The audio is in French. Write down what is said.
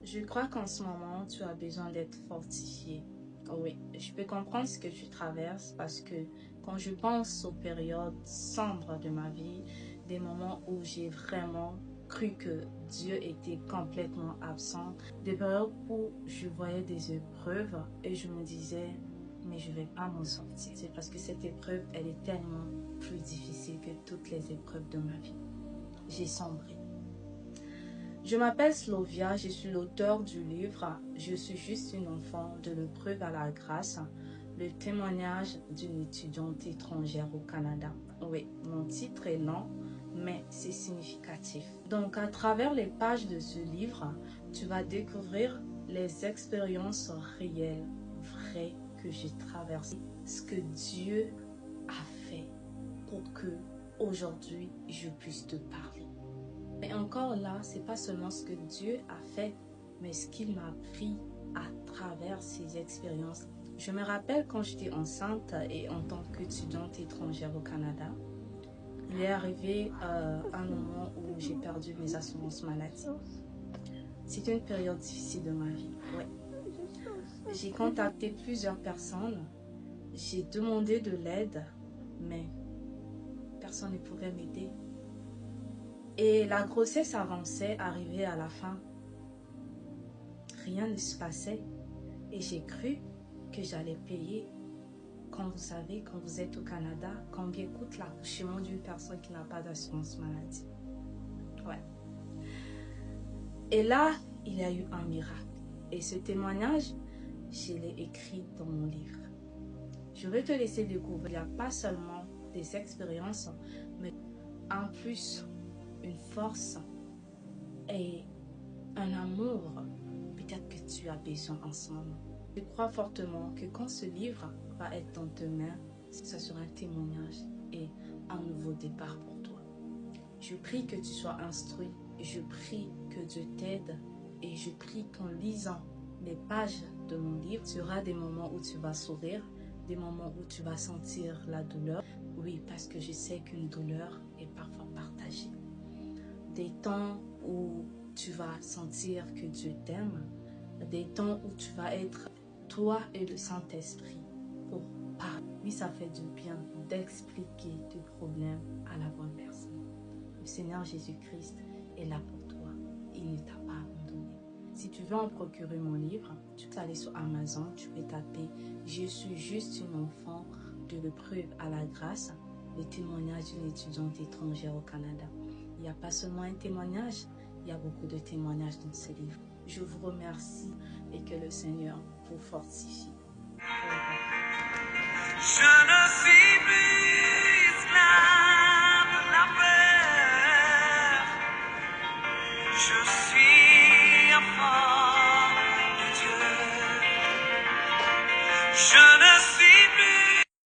Je crois qu'en ce moment, tu as besoin d'être fortifié. Oui, je peux comprendre ce que tu traverses parce que quand je pense aux périodes sombres de ma vie, des moments où j'ai vraiment cru que Dieu était complètement absent, des périodes où je voyais des épreuves et je me disais, mais je ne vais pas m'en sortir. C'est parce que cette épreuve, elle est tellement plus difficile que toutes les épreuves de ma vie. J'ai sombré. Je m'appelle Slovia, je suis l'auteur du livre « Je suis juste une enfant de l'épreuve à la grâce », le témoignage d'une étudiante étrangère au Canada. Oui, mon titre est long, mais c'est significatif. Donc, à travers les pages de ce livre, tu vas découvrir les expériences réelles, vraies que j'ai traversées, ce que Dieu a fait pour que aujourd'hui je puisse te parler. Mais encore là, c'est pas seulement ce que Dieu a fait, mais ce qu'il m'a appris à travers ces expériences. Je me rappelle quand j'étais enceinte et en tant qu'étudiante étrangère au Canada, il est arrivé un moment où j'ai perdu mes assurances maladie. C'était une période difficile de ma vie, ouais. J'ai contacté plusieurs personnes, j'ai demandé de l'aide, mais personne ne pouvait m'aider. Et la grossesse avançait, arrivait à la fin. Rien ne se passait. Et j'ai cru que j'allais payer. Quand vous savez, quand vous êtes au Canada, combien coûte l'accouchement d'une personne qui n'a pas d'assurance maladie. Ouais. Et là, il y a eu un miracle. Et ce témoignage, je l'ai écrit dans mon livre. Je vais te laisser découvrir. Il n'y a pas seulement des expériences, mais en plus, une force et un amour peut-être que tu as besoin en ce moment. Je crois fortement que quand ce livre va être dans tes mains, ça sera un témoignage et un nouveau départ pour toi. Je prie que tu sois instruit, je prie que Dieu t'aide et je prie qu'en lisant les pages de mon livre, tu auras des moments où tu vas sourire, des moments où tu vas sentir la douleur. Oui, parce que je sais qu'une douleur est parfois partagée. Des temps où tu vas sentir que Dieu t'aime, des temps où tu vas être toi et le Saint-Esprit pour parler. Oui, ça fait du bien d'expliquer tes problèmes à la bonne personne. Le Seigneur Jésus-Christ est là pour toi. Il ne t'a pas abandonné. Si tu veux en procurer mon livre, tu peux aller sur Amazon, tu peux taper « Je suis juste une enfant de l'épreuve à la grâce », le témoignage d'une étudiante étrangère au Canada. Il n'y a pas seulement un témoignage, il y a beaucoup de témoignages dans ce livre. Je vous remercie et que le Seigneur vous fortifie. Je ne suis plus esclave de la peur. Je suis enfant de Dieu. Je